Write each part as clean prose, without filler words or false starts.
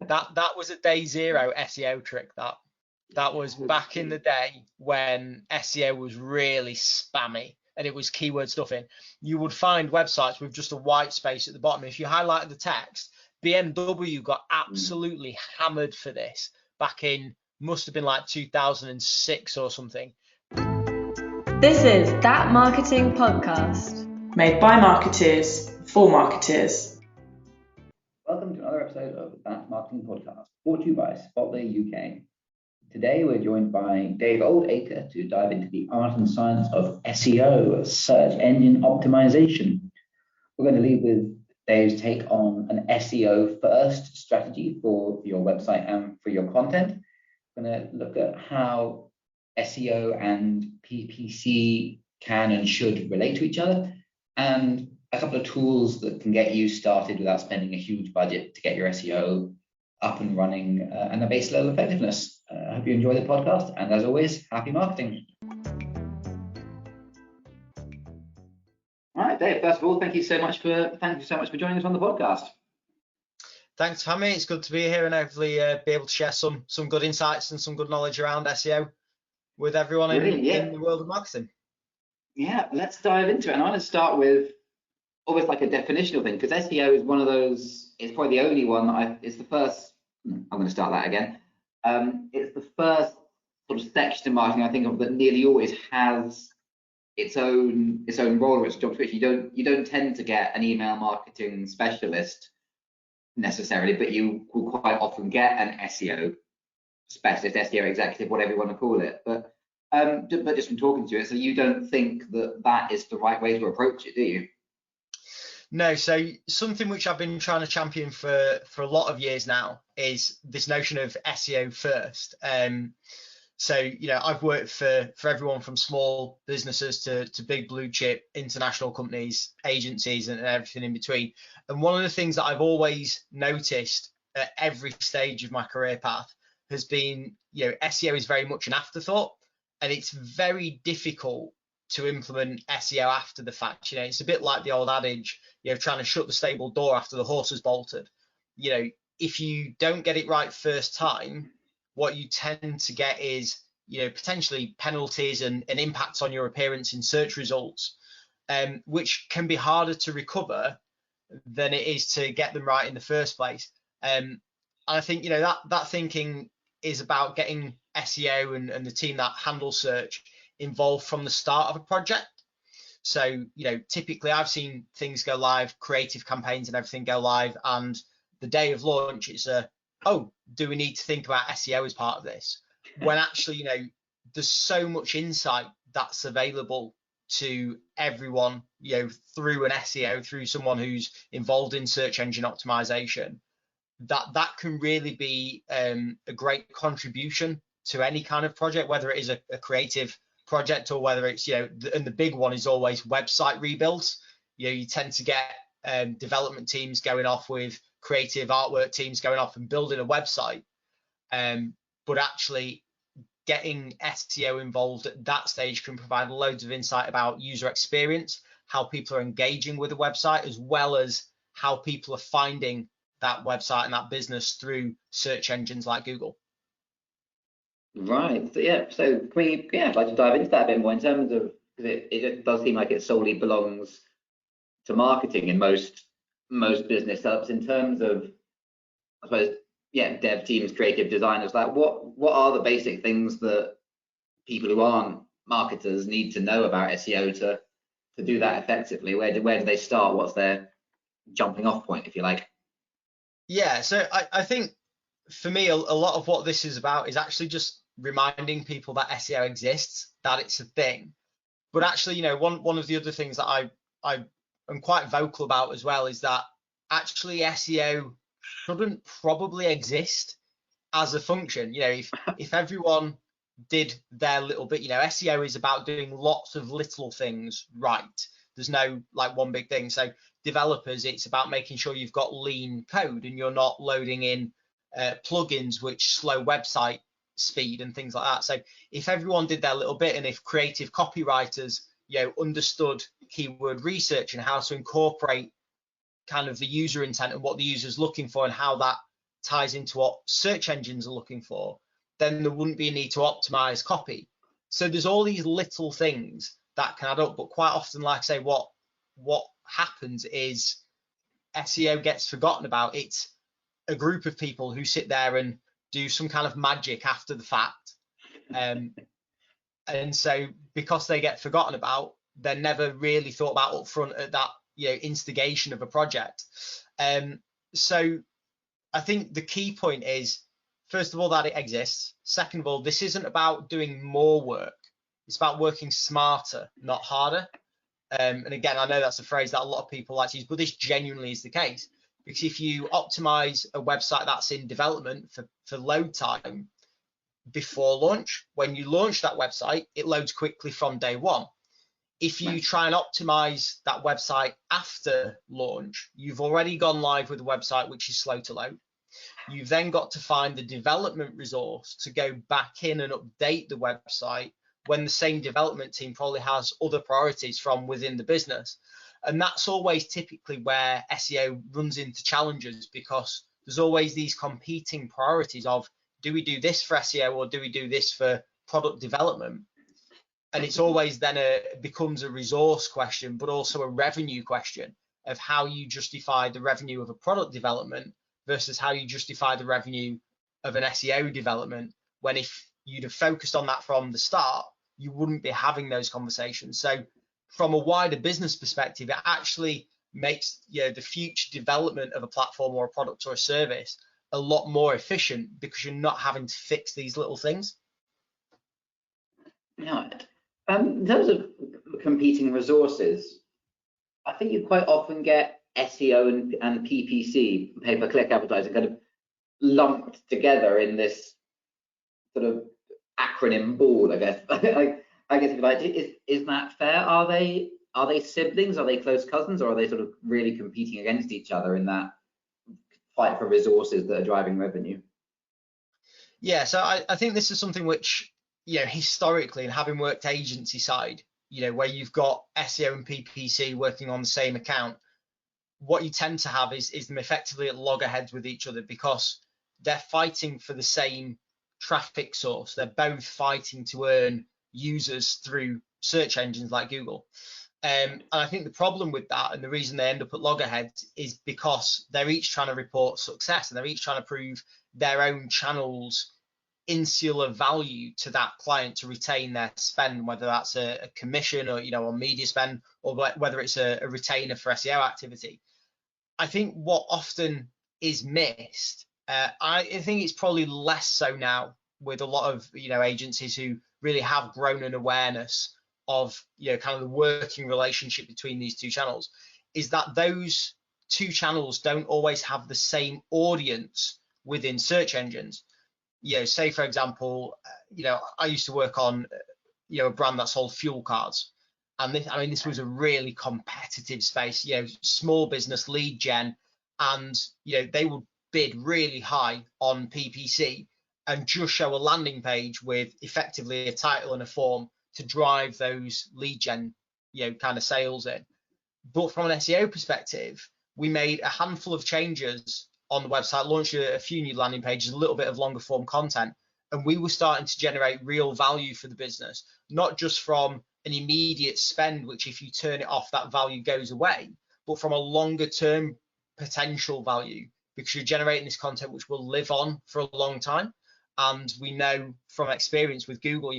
That was a day zero SEO trick. That was back in the day when SEO was really spammy and it was keyword stuffing. You would find websites with just a white space at the bottom. If you highlighted the text, BMW got absolutely hammered for this back in, must have been like 2006 or something. This is That Marketing Podcast. Made by marketers for marketers. Welcome to another episode of That Marketing Podcast, brought to you by Spotlight UK. Today we're joined by Dave Oldacre to dive into the art and science of SEO, search engine optimization. We're going to lead with Dave's take on an SEO first strategy for your website and for your content. We're going to look at how SEO and PPC can and should relate to each other, and a couple of tools that can get you started without spending a huge budget to get your SEO up and running and a base level effectiveness. I hope you enjoy the podcast, and as always, happy marketing. All right, Dave. First of all, thank you so much for joining us on the podcast. Thanks for having me. It's good to be here and hopefully be able to share some good insights and some good knowledge around SEO with everyone in the world of marketing. Yeah, let's dive into it. And I want to start with almost like a definitional thing, because SEO is one of those, it's probably the only one it's the first, I'm going to start that again. It's the first sort of section of marketing I think of that nearly always has its own role or its job description. You don't tend to get an email marketing specialist necessarily, but you will quite often get an SEO specialist, SEO executive, whatever you want to call it. But just from talking to you, so you don't think that is the right way to approach it, do you? No, so something which I've been trying to champion for a lot of years now is this notion of SEO first. So, you know, I've worked for everyone from small businesses to big blue chip international companies, agencies, and everything in between. And one of the things that I've always noticed at every stage of my career path has been, you know, SEO is very much an afterthought, and it's very difficult to implement SEO after the fact. You know, it's a bit like the old adage, you know, trying to shut the stable door after the horse has bolted. You know, if you don't get it right first time, what you tend to get is, you know, potentially penalties and impacts on your appearance in search results, which can be harder to recover than it is to get them right in the first place. And I think, you know, that thinking is about getting SEO and the team that handles search involved from the start of a project. So, you know, typically I've seen things go live, creative campaigns and everything go live, and the day of launch it's do we need to think about SEO as part of this? When actually, you know, there's so much insight that's available to everyone, you know, through an SEO, through someone who's involved in search engine optimization, that can really be a great contribution to any kind of project, whether it is a creative project or whether it's, you know, and the big one is always website rebuilds. You know, you tend to get development teams going off with creative artwork teams going off and building a website, but actually getting SEO involved at that stage can provide loads of insight about user experience, how people are engaging with the website, as well as how people are finding that website and that business through search engines like Google. Right. So I'd like to dive into that a bit more in terms of, because it does seem like it solely belongs to marketing in most business setups. In terms of, I suppose, dev teams, creative designers, like what are the basic things that people who aren't marketers need to know about SEO to do that effectively? Where do they start? What's their jumping off point, if you like? Yeah, so I think for me, a lot of what this is about is actually just reminding people that SEO exists, that it's a thing. But actually, you know, one of the other things that I am quite vocal about as well is that actually SEO shouldn't probably exist as a function. You know, if everyone did their little bit, you know, SEO is about doing lots of little things right. There's no like one big thing. So developers, it's about making sure you've got lean code and you're not loading in plugins which slow website speed and things like that. So if everyone did their little bit, and if creative copywriters, you know, understood keyword research and how to incorporate kind of the user intent and what the user's looking for and how that ties into what search engines are looking for, then there wouldn't be a need to optimize copy. So there's all these little things that can add up, but quite often, like I say, what happens is SEO gets forgotten about. It's a group of people who sit there and do some kind of magic after the fact. And so because they get forgotten about, they're never really thought about up front at that, instigation of a project. So I think the key point is, first of all, that it exists. Second of all, this isn't about doing more work. It's about working smarter, not harder. And again, I know that's a phrase that a lot of people like to use, but this genuinely is the case. Because if you optimize a website that's in development for load time before launch, when you launch that website, it loads quickly from day one. If you try and optimize that website after launch, you've already gone live with a website which is slow to load. You've then got to find the development resource to go back in and update the website when the same development team probably has other priorities from within the business. And that's always typically where SEO runs into challenges, because there's always these competing priorities of, do we do this for SEO or do we do this for product development? And it's always then becomes a resource question, but also a revenue question of how you justify the revenue of a product development versus how you justify the revenue of an SEO development, when if you'd have focused on that from the start, you wouldn't be having those conversations. So from a wider business perspective, it actually makes the future development of a platform or a product or a service a lot more efficient, because you're not having to fix these little things. Now, in terms of competing resources, I think you quite often get SEO and PPC, pay-per-click advertising, kind of lumped together in this sort of acronym ball, I guess. I guess if you like, is that fair? Are they siblings? Are they close cousins, or are they sort of really competing against each other in that fight for resources that are driving revenue? Yeah, so I think this is something which, historically, and having worked agency side, where you've got SEO and PPC working on the same account, what you tend to have is them effectively at loggerheads with each other, because they're fighting for the same traffic source. They're both fighting to earn users through search engines like Google. And I think the problem with that, and the reason they end up at loggerheads, is because they're each trying to report success, and they're each trying to prove their own channel's insular value to that client to retain their spend, whether that's a commission or or media spend, or whether it's a retainer for SEO activity. I think what often is missed, I think it's probably less so now with a lot of agencies who really have grown an awareness of kind of the working relationship between these two channels, is that those two channels don't always have the same audience within search engines. Say for example, I used to work on a brand that sold fuel cards, and this was a really competitive space, small business lead gen, and they would bid really high on PPC and just show a landing page with effectively a title and a form to drive those lead gen kind of sales in. But from an SEO perspective, we made a handful of changes on the website, launched a few new landing pages, a little bit of longer form content, and we were starting to generate real value for the business, not just from an immediate spend, which if you turn it off, that value goes away, but from a longer term potential value, because you're generating this content which will live on for a long time. And we know from experience with Google,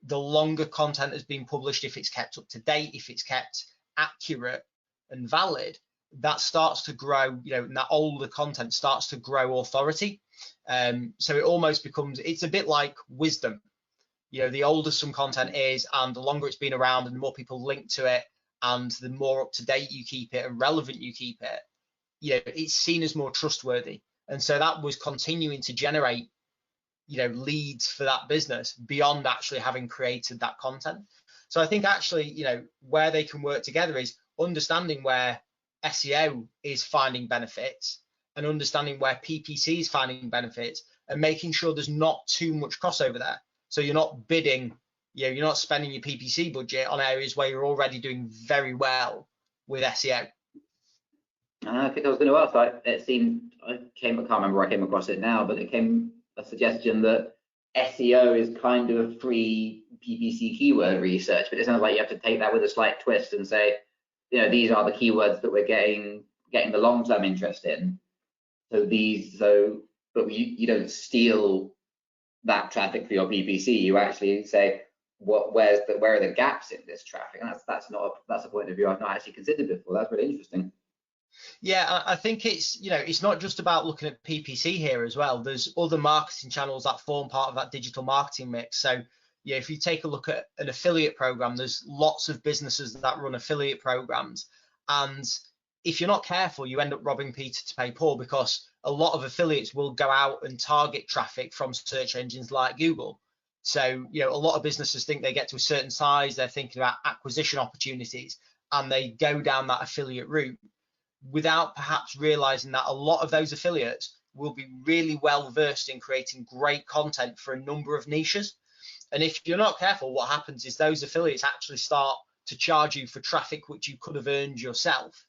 the longer content has been published, if it's kept up to date, if it's kept accurate and valid, that starts to grow, and that older content starts to grow authority. So it almost becomes, it's a bit like wisdom. The older some content is, and the longer it's been around, and the more people link to it, and the more up to date you keep it and relevant you keep it, it's seen as more trustworthy. And so that was continuing to generate leads for that business beyond actually having created that content. So I think actually, where they can work together is understanding where SEO is finding benefits and understanding where PPC is finding benefits, and making sure there's not too much crossover there. So you're not bidding, you're not spending your PPC budget on areas where you're already doing very well with SEO. I think I was going to ask. I can't remember where I came across it now, but it came a suggestion that SEO is kind of free PPC keyword research, but it sounds like you have to take that with a slight twist and say, these are the keywords that we're getting the long-term interest in. But you don't steal that traffic for your PPC. You actually say, where are the gaps in this traffic? And that's a point of view I've not actually considered before. That's really interesting. Yeah, I think it's not just about looking at PPC here as well. There's other marketing channels that form part of that digital marketing mix. So if you take a look at an affiliate program, there's lots of businesses that run affiliate programs, and if you're not careful, you end up robbing Peter to pay Paul, because a lot of affiliates will go out and target traffic from search engines like Google. So a lot of businesses think they get to a certain size, they're thinking about acquisition opportunities, and they go down that affiliate route without perhaps realizing that a lot of those affiliates will be really well versed in creating great content for a number of niches. And if you're not careful, what happens is those affiliates actually start to charge you for traffic which you could have earned yourself.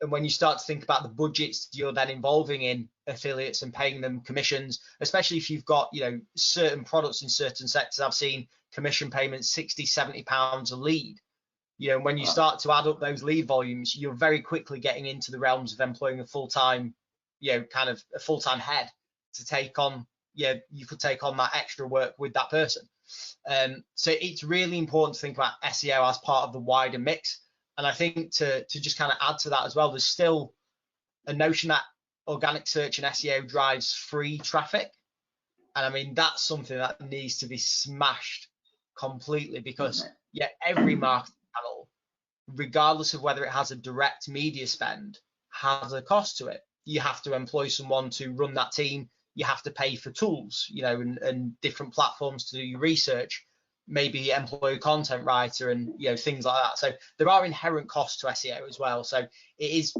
And when you start to think about the budgets you're then involving in affiliates and paying them commissions, especially if you've got certain products in certain sectors, I've seen commission payments £60-70 a lead. When you start to add up those lead volumes, you're very quickly getting into the realms of employing a full-time, kind of a full-time head to take on, you could take on that extra work with that person. So it's really important to think about SEO as part of the wider mix. And I think to just kind of add to that as well, there's still a notion that organic search and SEO drives free traffic. And I mean, that's something that needs to be smashed completely, because every marketing channel, regardless of whether it has a direct media spend, has a cost to it. You have to employ someone to run that team. You have to pay for tools, and different platforms to do your research, maybe employ a content writer and things like that. So there are inherent costs to SEO as well. So it's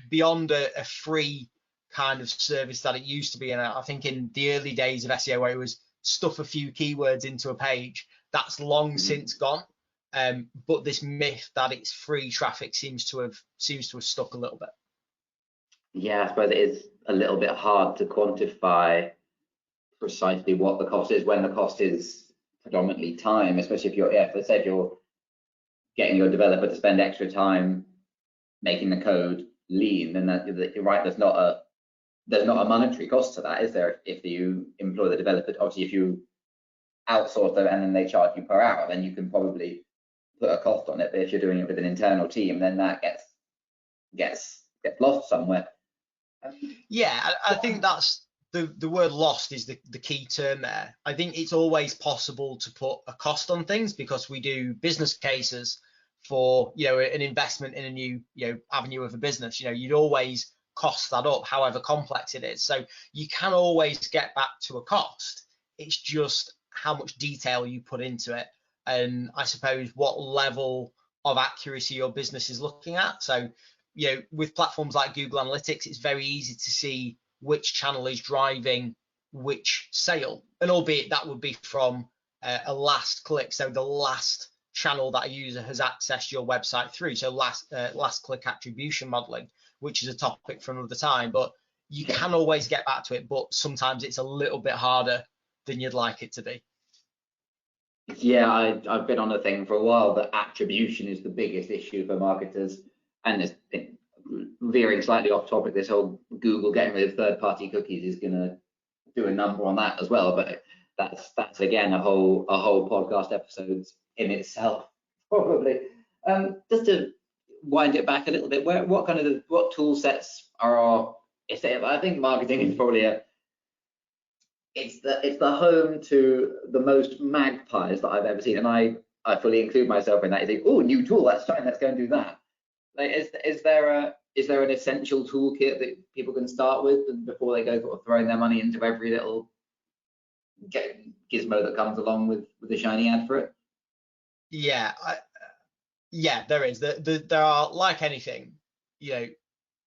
beyond a free kind of service that it used to be. And I think in the early days of SEO, where it was stuff a few keywords into a page, that's long since gone. But this myth that it's free traffic seems to have stuck a little bit. Yeah, I suppose it is a little bit hard to quantify precisely what the cost is when the cost is predominantly time, especially if let's say if you're getting your developer to spend extra time making the code lean, then you're right, there's not a monetary cost to that, is there? If you employ the developer, obviously if you outsource them and then they charge you per hour, then you can probably put a cost on it. But if you're doing it with an internal team, then that gets lost somewhere. Yeah, I think that's the word lost is the key term there. I think it's always possible to put a cost on things, because we do business cases for an investment in a new avenue of a business. You'd always cost that up, however complex it is. So you can always get back to a cost. It's just how much detail you put into it, and I suppose what level of accuracy your business is looking at. So with platforms like Google Analytics, it's very easy to see which channel is driving which sale, and albeit that would be from a last click, so the last channel that a user has accessed your website through. So last click attribution modeling, which is a topic for another time, but you can always get back to it, but sometimes it's a little bit harder than you'd like it to be. Yeah, I've been on a thing for a while that attribution is the biggest issue for marketers, and it's veering slightly off topic, this whole Google getting rid of third-party cookies is going to do a number on that as well. But that's again a whole podcast episodes in itself, probably. Just to wind it back a little bit, what tool sets are? I think marketing is probably it's the home to the most magpies that I've ever seen, and I fully include myself in that. You think, oh, new tool, that's fine, let's go and do that. Like, is there an essential toolkit that people can start with before they go sort of throwing their money into every little gizmo that comes along with the shiny ad for it? Yeah, there is. There are, like anything,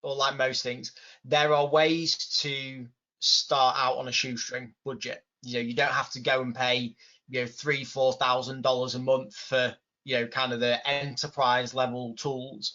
or like most things, there are ways to start out on a shoestring budget. You don't have to go and pay $3,000-4,000 a month for kind of the enterprise level tools.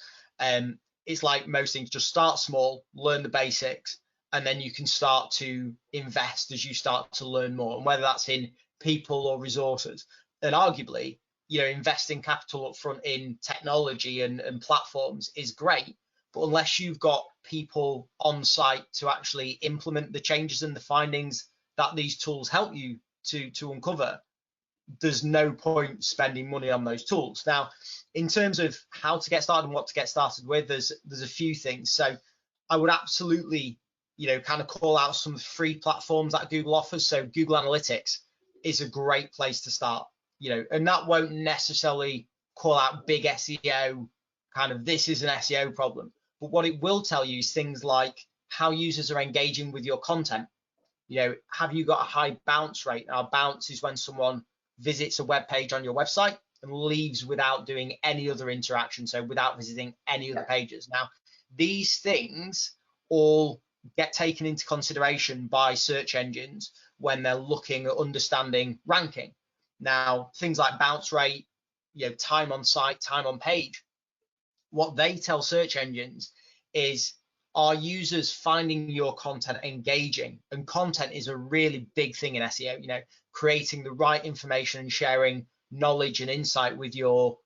it's like most things, just start small, learn the basics, and then you can start to invest as you start to learn more. And whether that's in people or resources, and arguably, investing capital up front in technology and platforms is great. But unless you've got people on site to actually implement the changes and the findings that these tools help you to uncover, there's no point spending money on those tools. Now, in terms of how to get started and what to get started with, there's a few things. So I would absolutely, kind of call out some of the free platforms that Google offers. So Google Analytics is a great place to start, and that won't necessarily call out big SEO, kind of this is an SEO problem. But what it will tell you is things like how users are engaging with your content. Have you got a high bounce rate? Now, bounce is when someone visits a web page on your website and leaves without doing any other interaction, so without visiting any other pages. Now, these things all get taken into consideration by search engines when they're looking at understanding ranking. Now, things like bounce rate, time on site, time on page, what they tell search engines is, are users finding your content engaging? And content is a really big thing in SEO, creating the right information and sharing knowledge and insight with your,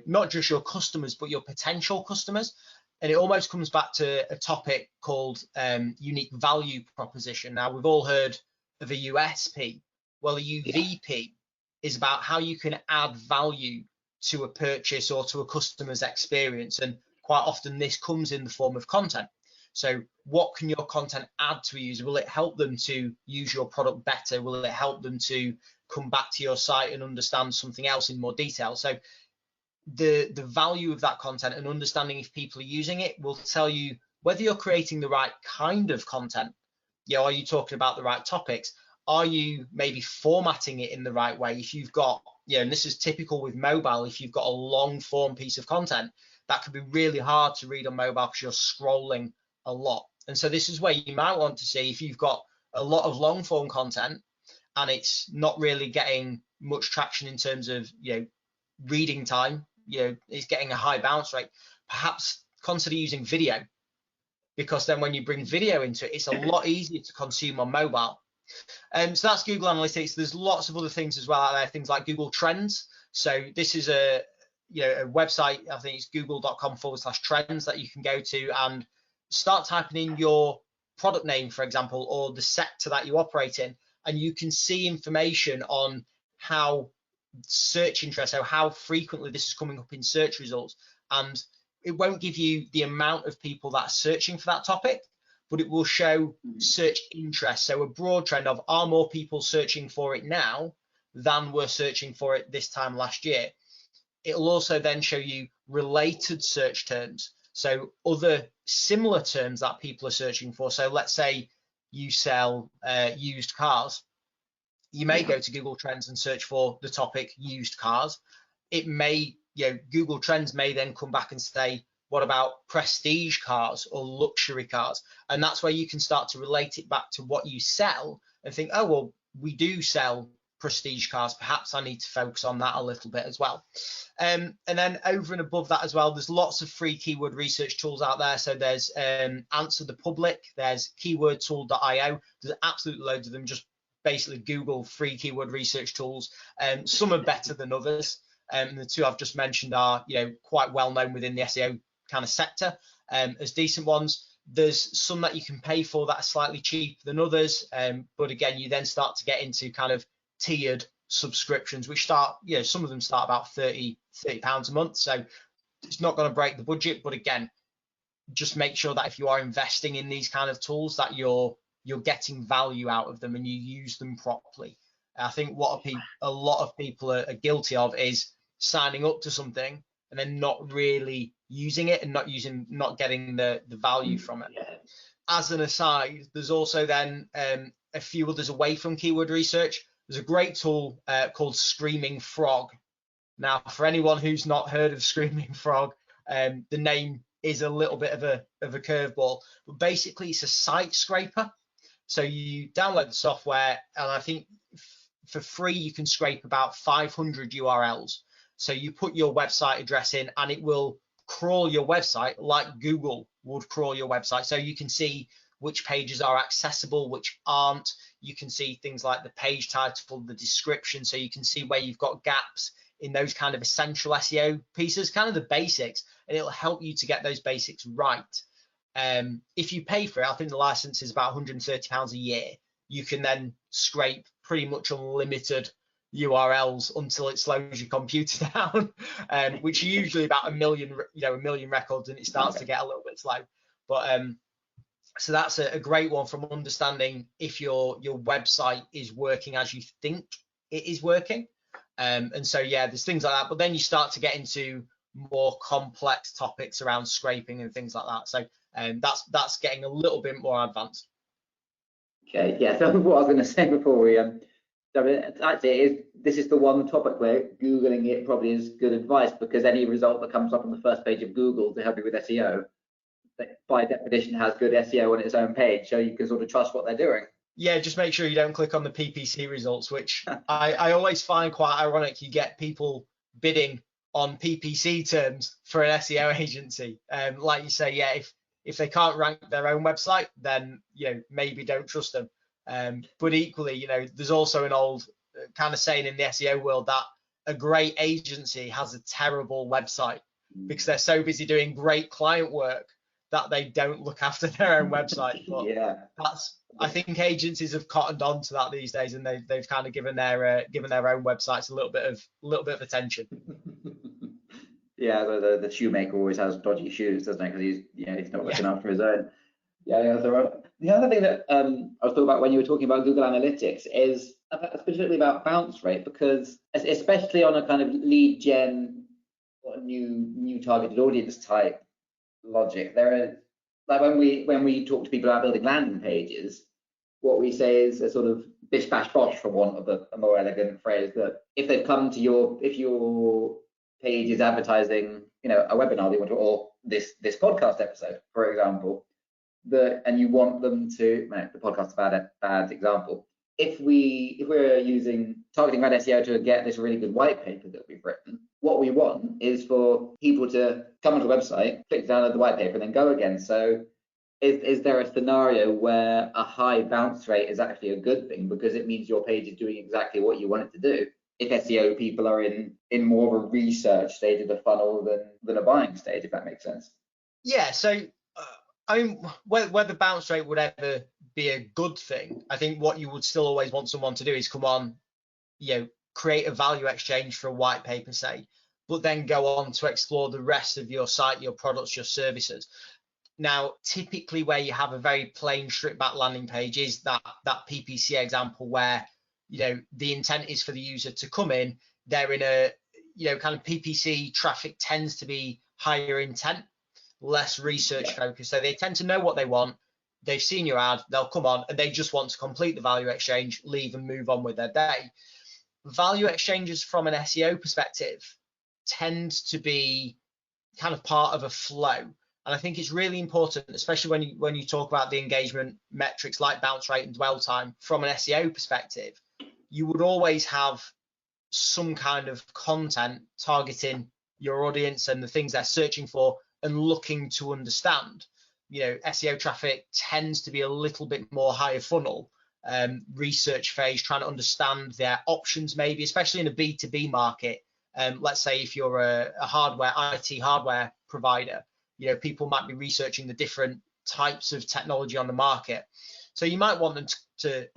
not just your customers, but your potential customers. And it almost comes back to a topic called unique value proposition. Now, we've all heard of a USP. Well, a UVP is about how you can add value to a purchase or to a customer's experience. And quite often this comes in the form of content. So what can your content add to a user? Will it help them to use your product better? Will it help them to come back to your site and understand something else in more detail? So the value of that content and understanding if people are using it will tell you whether you're creating the right kind of content. Are you talking about the right topics? Are you maybe formatting it in the right way? If you've got, and this is typical with mobile, if you've got a long form piece of content, that can be really hard to read on mobile because you're scrolling a lot. And so this is where you might want to see if you've got a lot of long form content and it's not really getting much traction in terms of, reading time, it's getting a high bounce rate, perhaps consider using video, because then when you bring video into it, it's a lot easier to consume on mobile. So that's Google Analytics. There's lots of other things as well out there, things like Google Trends. So this is a website, I think it's google.com/trends that you can go to and start typing in your product name, for example, or the sector that you operate in, and you can see information on how search interest, so how frequently this is coming up in search results. And it won't give you the amount of people that are searching for that topic, but it will show search interest. So a broad trend of, are more people searching for it now than were searching for it this time last year? It'll also then show you related search terms. So other similar terms that people are searching for. So let's say you sell used cars. You may go to Google Trends and search for the topic used cars. It may, Google Trends may then come back and say, what about prestige cars or luxury cars? And that's where you can start to relate it back to what you sell and think, oh, well, we do sell prestige cars. Perhaps I need to focus on that a little bit as well. And then over and above that as well, there's lots of free keyword research tools out there. So there's Answer the Public, there's keywordtool.io. There's absolutely loads of them. Just basically Google free keyword research tools. Some are better than others. The two I've just mentioned are, quite well known within the SEO kind of sector as decent ones. There's some that you can pay for that are slightly cheaper than others. But again, you then start to get into kind of tiered subscriptions, which start, some of them start about £30 a month. So it's not going to break the budget. But again, just make sure that if you are investing in these kind of tools, that you're getting value out of them and you use them properly. I think what a lot of people are guilty of is signing up to something and then not really using it and not getting the value from it. As an aside, there's also then a few others away from keyword research. There's a great tool called Screaming Frog. Now, for anyone who's not heard of Screaming Frog, the name is a little bit of a curveball, but basically it's a site scraper. So you download the software, and I think for free you can scrape about 500 URLs. So you put your website address in and it will crawl your website like Google would crawl your website. So you can see which pages are accessible, which aren't. You can see things like the page title, the description, so you can see where you've got gaps in those kind of essential SEO pieces, kind of the basics, and it'll help you to get those basics right. If you pay for it, I think the license is about £130 a year. You can then scrape pretty much unlimited URLs until it slows your computer down, which are usually about a million records, and it starts to get a little bit slow. But so that's a great one from understanding if your website is working as you think it is working. And so yeah, there's things like that. But then you start to get into more complex topics around scraping and things like that. So that's getting a little bit more advanced. Okay, yeah. So what I was going to say before we actually this is the one topic where Googling it probably is good advice, because any result that comes up on the first page of Google to help you with SEO, by definition has good SEO on its own page, so you can sort of trust what they're doing. Yeah, just make sure you don't click on the PPC results, which I always find quite ironic. You get people bidding on PPC terms for an SEO agency. Like you say, yeah, if they can't rank their own website, then maybe don't trust them. But equally, there's also an old kind of saying in the SEO world that a great agency has a terrible website because they're so busy doing great client work that they don't look after their own website. But yeah, I think agencies have cottoned on to that these days, and they've kind of given their own websites a little bit of attention. Yeah, the shoemaker always has dodgy shoes, doesn't it? Because he's not looking after his own. Yeah. The other thing that I was talking about when you were talking about Google Analytics is specifically about bounce rate, because especially on a kind of lead gen or new targeted audience type logic, there are, like when we talk to people about building landing pages, what we say is a sort of bish bash bosh, for want of a more elegant phrase, that if they've come to if your page is advertising a webinar they want to, or this podcast episode, for example, and you want them to, the podcast's a bad example. If we're using targeting red SEO to get this really good white paper that we've written, what we want is for people to come onto the website, click download the white paper, and then go again. So is there a scenario where a high bounce rate is actually a good thing, because it means your page is doing exactly what you want it to do, if SEO people are in more of a research stage of the funnel than a buying stage, if that makes sense? Yeah, so I mean, whether bounce rate would ever be a good thing, I think what you would still always want someone to do is come on, create a value exchange for a white paper, say, but then go on to explore the rest of your site, your products, your services. Now, typically where you have a very plain stripped back landing page is that PPC example where, the intent is for the user to come in, they're in a, kind of PPC traffic tends to be higher intent, less research focused. So they tend to know what they want. They've seen your ad, they'll come on and they just want to complete the value exchange, leave and move on with their day. Value exchanges from an SEO perspective tend to be kind of part of a flow. And I think it's really important, especially when you talk about the engagement metrics like bounce rate and dwell time from an SEO perspective, you would always have some kind of content targeting your audience and the things they're searching for and looking to understand. SEO traffic tends to be a little bit more higher funnel, research phase, trying to understand their options, maybe, especially in a B2B market. Let's say if you're a IT hardware provider, people might be researching the different types of technology on the market. So you might want them to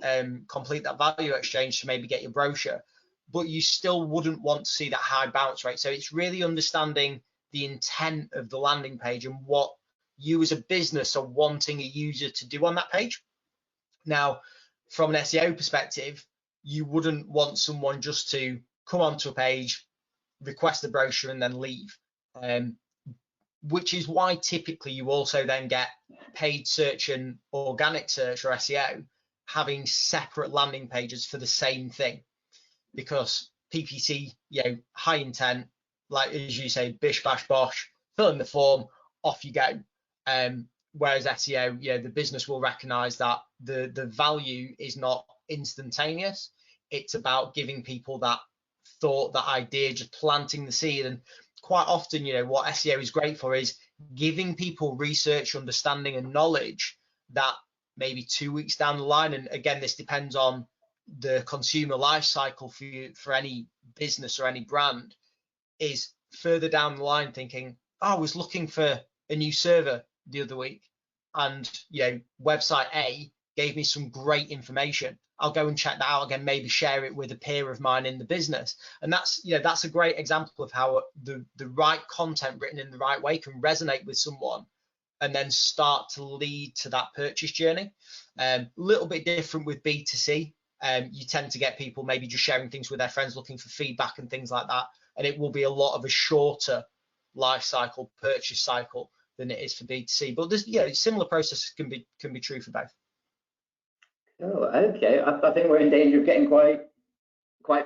complete that value exchange to maybe get your brochure, but you still wouldn't want to see that high bounce rate. So it's really understanding the intent of the landing page and what you as a business are wanting a user to do on that page. Now, from an SEO perspective, you wouldn't want someone just to come onto a page, request a brochure and then leave. Which is why typically you also then get paid search and organic search, or SEO, having separate landing pages for the same thing, because PPC, high intent, like as you say, bish bash bosh, fill in the form, off you go. Whereas SEO, the business will recognize that the value is not instantaneous. It's about giving people that thought, that idea, just planting the seed. And quite often, what SEO is great for is giving people research, understanding, and knowledge that maybe 2 weeks down the line, and again, this depends on the consumer life cycle for any business or any brand, is further down the line thinking, I was looking for a new server the other week, and website A gave me some great information. I'll go and check that out again, maybe share it with a peer of mine in the business. And that's a great example of how the right content written in the right way can resonate with someone and then start to lead to that purchase journey. Little bit different with B2C. You tend to get people maybe just sharing things with their friends, looking for feedback and things like that. And it will be a lot of a shorter life cycle, purchase cycle than it is for B2C. But there's similar processes can be true for both. Oh, okay. I think we're in danger of getting quite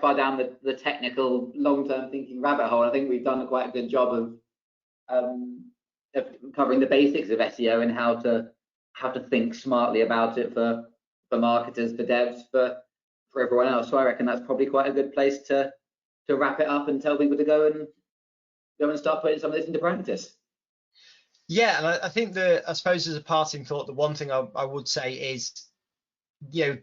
far down the technical long-term thinking rabbit hole. I think we've done quite a good job of covering the basics of SEO and how to think smartly about it for marketers, for devs, for everyone else. So I reckon that's probably quite a good place to wrap it up and tell people to go and start putting some of this into practice. Yeah, and I think I suppose as a parting thought, the one thing I would say is,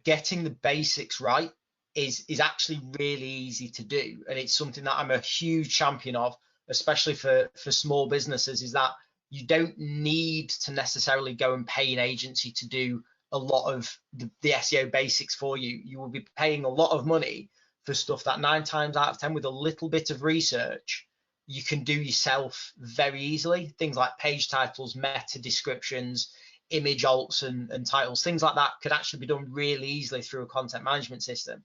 getting the basics right is actually really easy to do, and it's something that I'm a huge champion of, especially for small businesses, is that you don't need to necessarily go and pay an agency to do a lot of the SEO basics for you. You will be paying a lot of money for stuff that 9 times out of 10, with a little bit of research, you can do yourself very easily. Things like page titles, meta descriptions, image alts and titles, things like that could actually be done really easily through a content management system.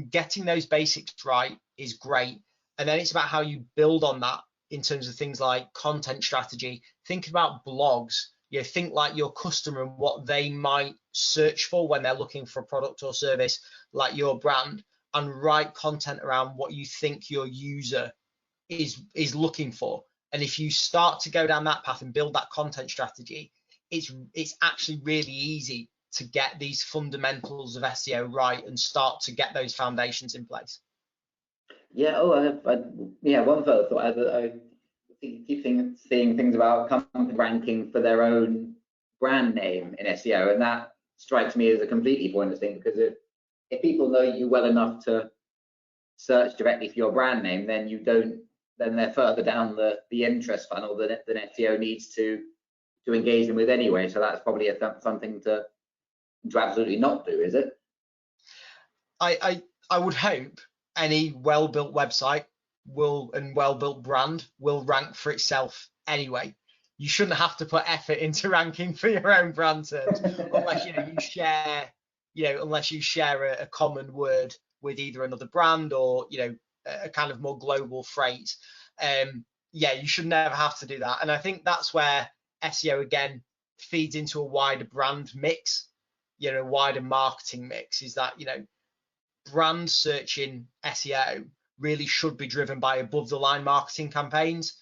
Getting those basics right is great. And then it's about how you build on that in terms of things like content strategy. Think about blogs. Think like your customer and what they might search for when they're looking for a product or service like your brand, and write content around what you think your user is looking for. And if you start to go down that path and build that content strategy, it's actually really easy to get these fundamentals of SEO right and start to get those foundations in place. Yeah. One further thought. I keep seeing things about companies ranking for their own brand name in SEO, and that strikes me as a completely pointless thing, because if people know you well enough to search directly for your brand name, then they're further down the interest funnel than SEO needs to engage them with anyway. So that's probably something to absolutely not do, is it? I would hope any well-built website well-built brand will rank for itself anyway. You shouldn't have to put effort into ranking for your own brand terms unless you share a common word with either another brand or a kind of more global phrase. You should never have to do that. And I think that's where SEO again feeds into a wider brand mix, wider marketing mix, is that brand searching SEO really should be driven by above the line marketing campaigns,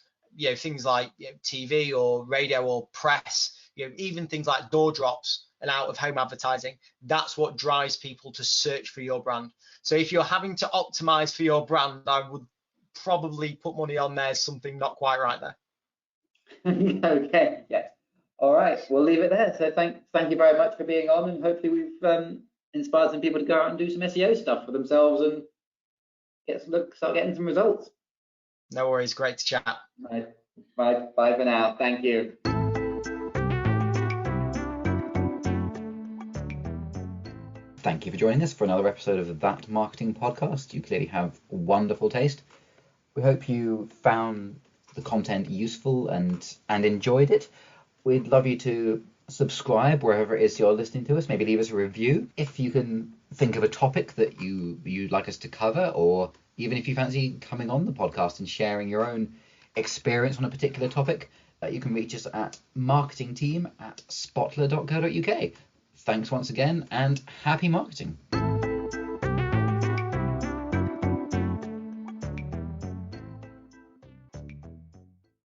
things like TV or radio or press, even things like door drops and out of home advertising. That's what drives people to search for your brand. So if you're having to optimize for your brand, I would probably put money on there's something not quite right there. Okay, yeah. All right, we'll leave it there. So thank you very much for being on, and hopefully we've inspired some people to go out and do some SEO stuff for themselves and start getting some results. No worries, great to chat. Right. Bye for now. Thank you. Thank you for joining us for another episode of That Marketing Podcast. You clearly have wonderful taste. We hope you found the content useful and enjoyed it. We'd love you to subscribe wherever it is you're listening to us. Maybe leave us a review. If you can think of a topic that you'd like us to cover, or even if you fancy coming on the podcast and sharing your own experience on a particular topic, you can reach us at marketingteam@spotler.co.uk. Thanks once again, and happy marketing.